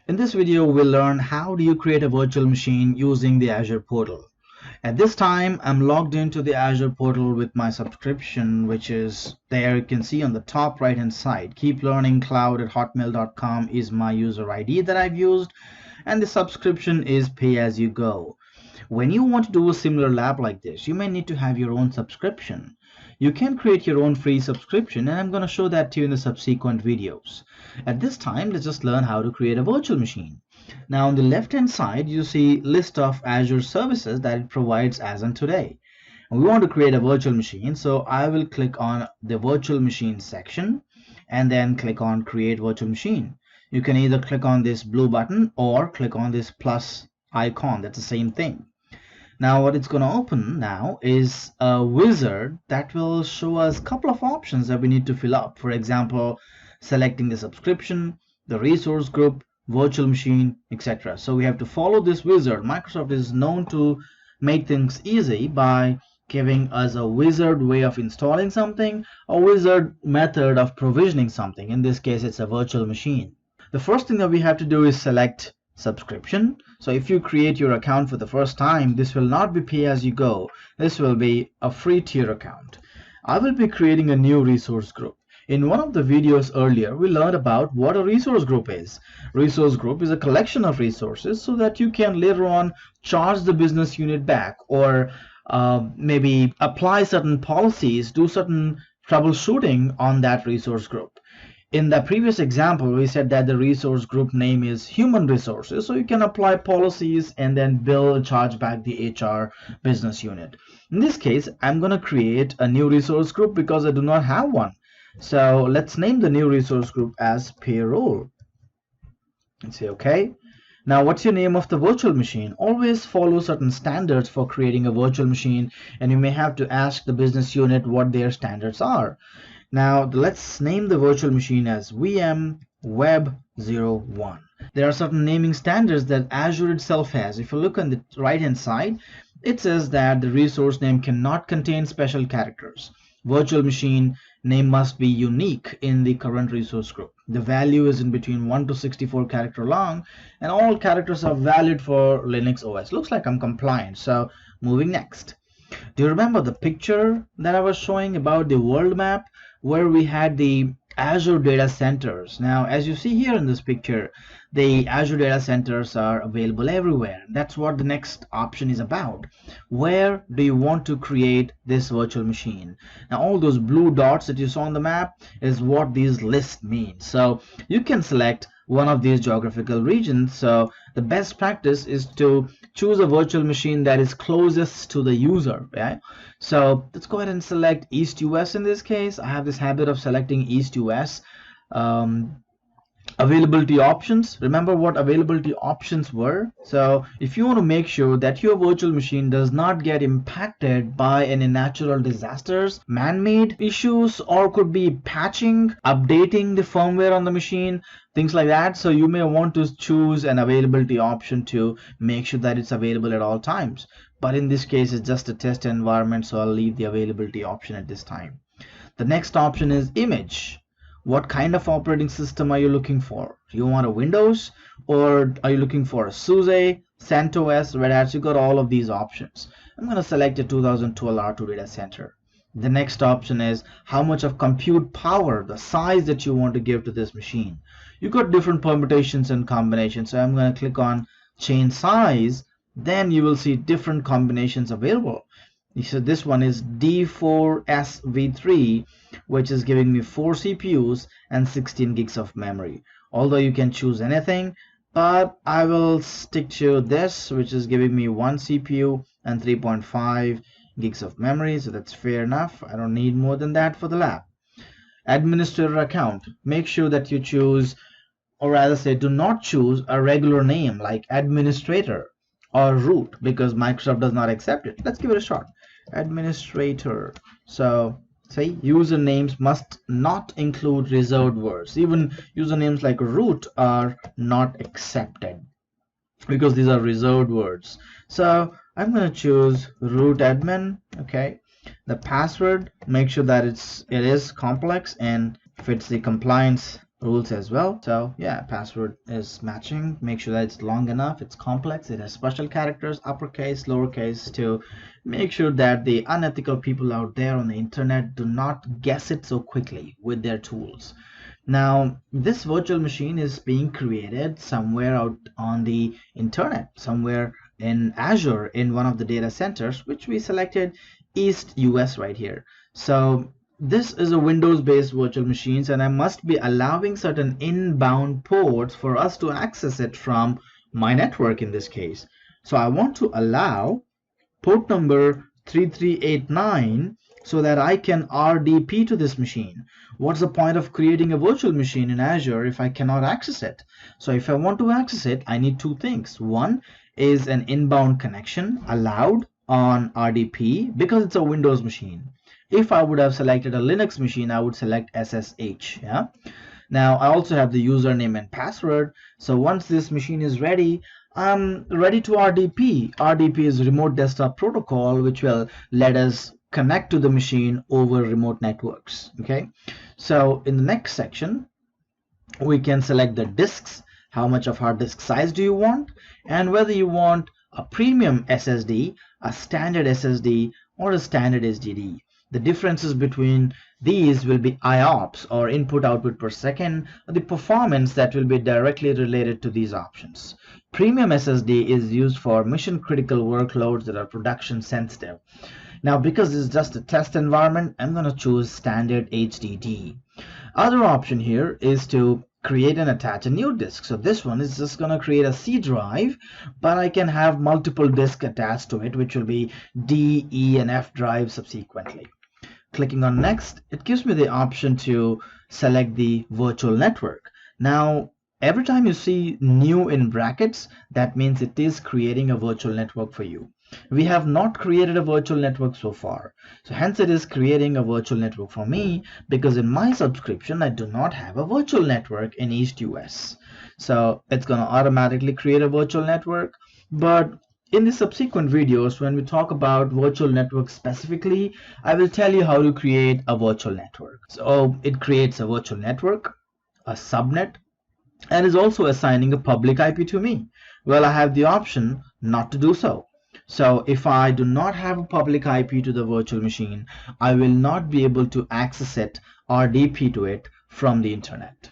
In this video, we'll learn how do you create a virtual machine using the Azure portal. At this time, I'm logged into the Azure portal with my subscription, which is there. You can see on the top right hand side, Keep Learning Cloud at hotmail.com is my user ID that I've used, and the subscription is pay as you go. When you want to do a similar lab like this, you may need to have your own subscription. You can create your own free subscription, and I'm going to show that to you in the subsequent videos. At this time, let's just learn how to create a virtual machine. Now on the left hand side, you see list of Azure services that it provides as on today. And we want to create a virtual machine, so I will click on the virtual machine section and then click on create virtual machine. You can either click on this blue button or click on this plus icon. That's the same thing. Now what it's going to open now is a wizard that will show us a couple of options that we need to fill up. For example, selecting the subscription, the resource group, virtual machine, etc. So we have to follow this wizard. Microsoft is known to make things easy by giving us a wizard way of installing something, a wizard method of provisioning something. In this case, it's a virtual machine. The first thing that we have to do is select subscription. So if you create your account for the first time, this will not be pay as you go. This will be a free tier account. I will be creating a new resource group. In one of the videos earlier, we learned about what a resource group is. Resource group is a collection of resources so that you can later on charge the business unit back, or maybe apply certain policies, do certain troubleshooting on that resource group. In the previous example, we said that the resource group name is human resources, so you can apply policies and then bill, charge back the HR business unit. In this case, I'm going to create a new resource group because I do not have one. So let's name the new resource group as payroll and say okay. Now what's your name of the virtual machine? Always follow certain standards for creating a virtual machine, and you may have to ask the business unit what their standards are. Now let's name the virtual machine as VM Web 01. There are certain naming standards that Azure itself has. If you look on the right hand side, it says that the resource name cannot contain special characters. Virtual machine name must be unique in the current resource group. The value is in between 1 to 64 character long, and all characters are valid for Linux OS. Looks like I'm compliant. So moving next. Do you remember the picture that I was showing about the world map where we had the Azure data centers? Now as you see here in this picture, the Azure data centers are available everywhere. That's what the next option is about. Where do you want to create this virtual machine? Now all those blue dots that you saw on the map is what these lists mean. So you can select one of these geographical regions. So the best practice is to choose a virtual machine that is closest to the user. Right? So let's go ahead and select East US. In this case, I have this habit of selecting East US. Availability options. Remember what availability options were? So if you want to make sure that your virtual machine does not get impacted by any natural disasters, man-made issues, or could be patching, updating the firmware on the machine, things like that, so you may want to choose an availability option to make sure that it's available at all times. But in this case, it's just a test environment, so I'll leave the availability option at this time. The next option is image. What kind of operating system are you looking for? Do you want a Windows, or are you looking for a SUSE, CentOS, Red Hat? You got all of these options. I'm going to select a 2012 R2 data center. The next option is how much of compute power, the size that you want to give to this machine. You got different permutations and combinations, so I'm going to click on change size. Then you will see different combinations available. So this one is D4SV3, which is giving me 4 CPUs and 16 gigs of memory. Although you can choose anything, but I will stick to this, which is giving me 1 CPU and 3.5 gigs of memory. So that's fair enough. I don't need more than that for the lab. Administrator account. Make sure that you choose, or rather say do not choose a regular name like administrator or root, because Microsoft does not accept it. Let's give it a shot. Administrator. So say usernames must not include reserved words. Even usernames like root are not accepted because these are reserved words. So I'm going to choose root admin. Okay. The password, make sure that it is complex and fits the compliance rules as well. So yeah, password is matching. Make sure that it's long enough, it's complex, it has special characters, uppercase, lowercase, to make sure that the unethical people out there on the internet do not guess it so quickly with their tools. Now, this virtual machine is being created somewhere out on the internet, somewhere in Azure in one of the data centers, which we selected East US right here. So this is a Windows-based virtual machines, and I must be allowing certain inbound ports for us to access it from my network in this case. So I want to allow port number 3389 so that I can RDP to this machine. What's the point of creating a virtual machine in Azure if I cannot access it? So if I want to access it, I need two things. One is an inbound connection allowed on RDP because it's a Windows machine. If I would have selected a Linux machine, I would select SSH. Yeah. Now I also have the username and password. So once this machine is ready, I'm ready to RDP. RDP is remote desktop protocol, which will let us connect to the machine over remote networks. Okay. So in the next section, we can select the disks. How much of hard disk size do you want? And whether you want a premium SSD, a standard SSD, or a standard SSD. The differences between these will be IOPS, or input output per second, the performance that will be directly related to these options. Premium SSD is used for mission critical workloads that are production sensitive. Now, because this is just a test environment, I'm going to choose standard HDD. Other option here is to create and attach a new disk. So this one is just going to create a C drive, but I can have multiple disks attached to it, which will be D, E, and F drives subsequently. Clicking on next, it gives me the option to select the virtual network. Now, every time you see new in brackets, that means it is creating a virtual network for you. We have not created a virtual network so far. So hence it is creating a virtual network for me, because in my subscription, I do not have a virtual network in East US. So it's going to automatically create a virtual network. But in the subsequent videos, when we talk about virtual networks specifically, I will tell you how to create a virtual network. So it creates a virtual network, a subnet, and is also assigning a public IP to me. Well, I have the option not to do so. So if I do not have a public IP to the virtual machine, I will not be able to access it or DP to it from the internet.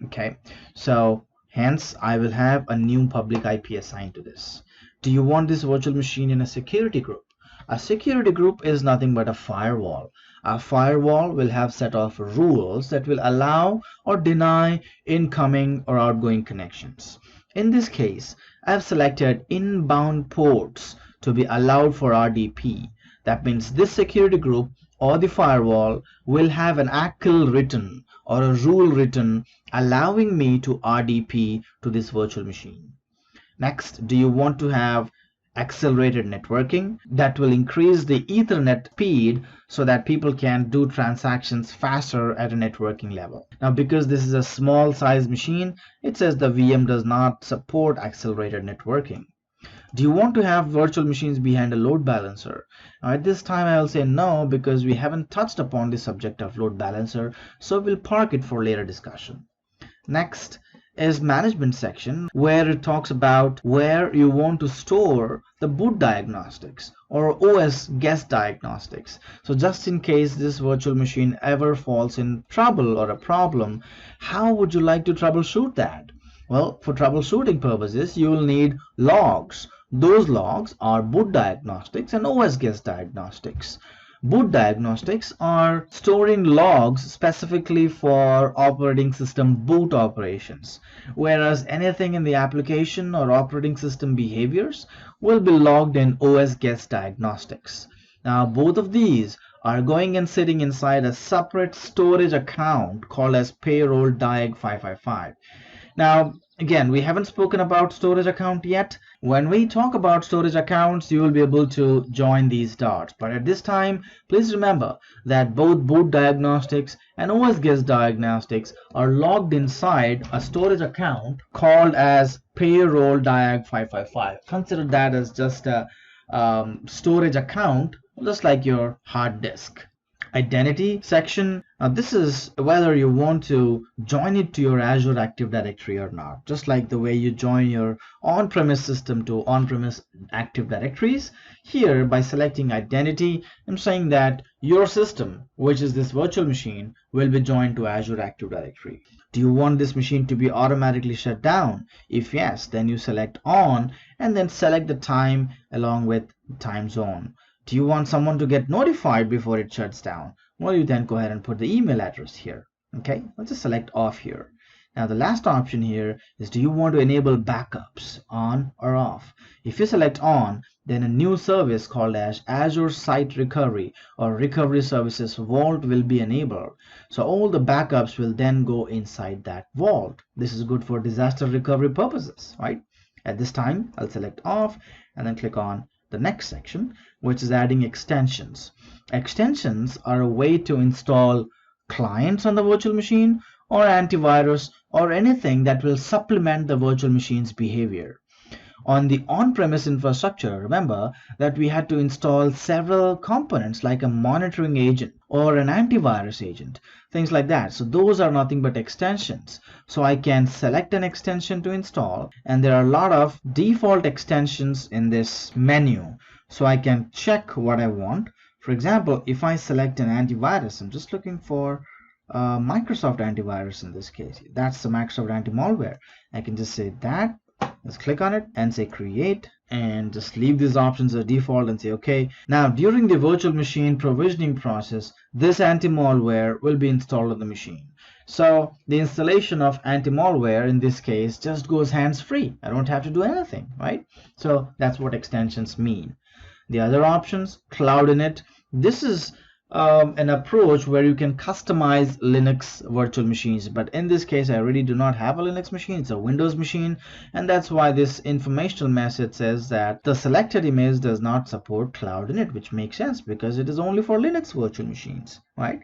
Okay, so hence I will have a new public IP assigned to this. Do you want this virtual machine in a security group? A security group is nothing but a firewall. A firewall will have set of rules that will allow or deny incoming or outgoing connections. In this case, I've selected inbound ports to be allowed for RDP. That means this security group or the firewall will have an ACL written or a rule written allowing me to RDP to this virtual machine. Next, do you want to have accelerated networking that will increase the Ethernet speed so that people can do transactions faster at a networking level? Now, because this is a small size machine, it says the VM does not support accelerated networking. Do you want to have virtual machines behind a load balancer? Now, at this time, I will say no, because we haven't touched upon the subject of load balancer, so we'll park it for later discussion. Next is management section, where it talks about where you want to store the boot diagnostics or OS guest diagnostics. So just in case this virtual machine ever falls in trouble or a problem, how would you like to troubleshoot that? Well, for troubleshooting purposes, you will need logs. Those logs are boot diagnostics and OS guest diagnostics. Boot diagnostics are storing logs specifically for operating system boot operations, whereas anything in the application or operating system behaviors will be logged in OS guest diagnostics. Now, both of these are going and sitting inside a separate storage account called as payroll diag 555. Now, again, we haven't spoken about storage account yet. When we talk about storage accounts, you will be able to join these dots. But at this time, please remember that both boot diagnostics and OS guest diagnostics are logged inside a storage account called as payroll diag 555. Consider that as just a storage account, just like your hard disk. identity section. This is whether you want to join it to your Azure Active Directory or not. Just like the way you join your on-premise system to on-premise Active Directories, here by selecting identity, I'm saying that your system, which is this virtual machine, will be joined to Azure Active Directory. Do you want this machine to be automatically shut down? If yes, then you select on and then select the time along with time zone. Do you want someone to get notified before it shuts down? Well, you then go ahead and put the email address here. Okay, let's just select off here. Now the last option here is, do you want to enable backups, on or off? If you select on, then a new service called as Azure Site Recovery or Recovery Services Vault will be enabled. So all the backups will then go inside that vault. This is good for disaster recovery purposes, right? At this time, I'll select off and then click on the next section, which is adding extensions. Extensions are a way to install clients on the virtual machine or antivirus or anything that will supplement the virtual machine's behavior. On the on-premise infrastructure, remember that we had to install several components like a monitoring agent or an antivirus agent, things like that. So those are nothing but extensions. So I can select an extension to install, and there are a lot of default extensions in this menu. So I can check what I want. For example, if I select an antivirus, I'm just looking for Microsoft antivirus in this case. That's the Microsoft anti-malware. I can just say that. Let's click on it and say create, and just leave these options as default and say okay. Now during the virtual machine provisioning process, this anti-malware will be installed on the machine. So the installation of anti-malware in this case just goes hands-free. I don't have to do anything, right? So that's what extensions mean. The other options, Cloud Init. This is an approach where you can customize Linux virtual machines, but in this case I really do not have a Linux machine, it's a Windows machine, and that's why this informational message says that the selected image does not support Cloud Init, which makes sense because it is only for Linux virtual machines, right?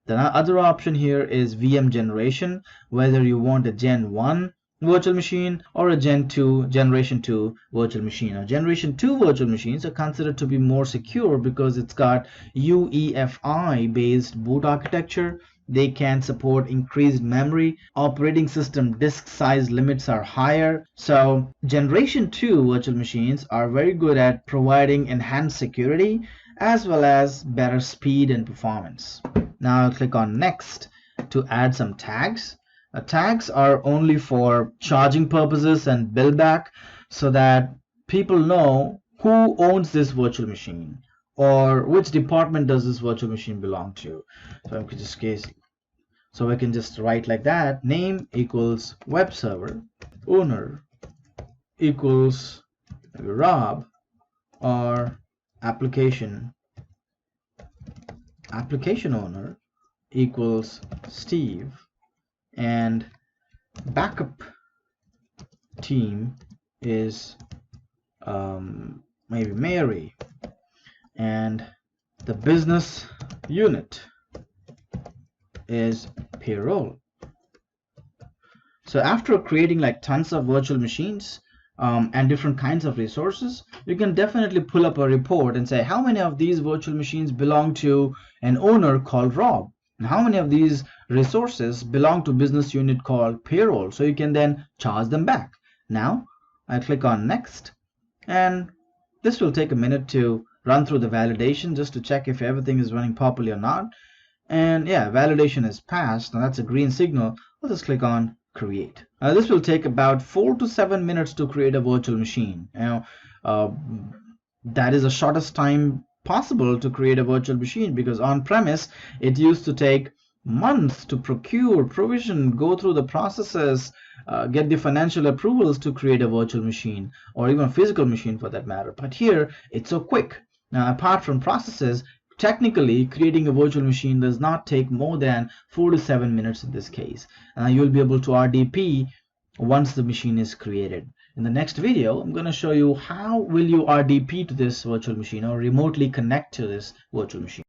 The other option here is VM generation, whether you want a Gen 1 virtual machine or a generation 2 virtual machine. Now generation 2 virtual machines are considered to be more secure because it's got UEFI based boot architecture. They can support increased memory, operating system disk size limits are higher. So generation 2 virtual machines are very good at providing enhanced security as well as better speed and performance. Now I'll click on next to add some tags. Tags are only for charging purposes and bill back, so that people know who owns this virtual machine or which department does this virtual machine belong to. So in this case, so we can just write like that: name equals web server, owner equals Rob, or application owner equals Steve, and backup team is maybe Mary, and the business unit is payroll. So after creating like tons of virtual machines and different kinds of resources, you can definitely pull up a report and say how many of these virtual machines belong to an owner called Rob, and how many of these resources belong to business unit called payroll, so you can then charge them back. Now I click on next, and this will take a minute to run through the validation just to check if everything is running properly or not. And yeah, validation is passed. Now that's a green signal. Let's just click on create. This will take about 4 to 7 minutes to create a virtual machine. That is the shortest time possible to create a virtual machine, because on premise it used to take months to procure, provision, go through the processes, get the financial approvals to create a virtual machine, or even a physical machine for that matter. But here it's so quick. Now apart from processes, technically creating a virtual machine does not take more than 4 to 7 minutes in this case. You'll be able to RDP once the machine is created. In the next video, I'm going to show you how will you RDP to this virtual machine or remotely connect to this virtual machine.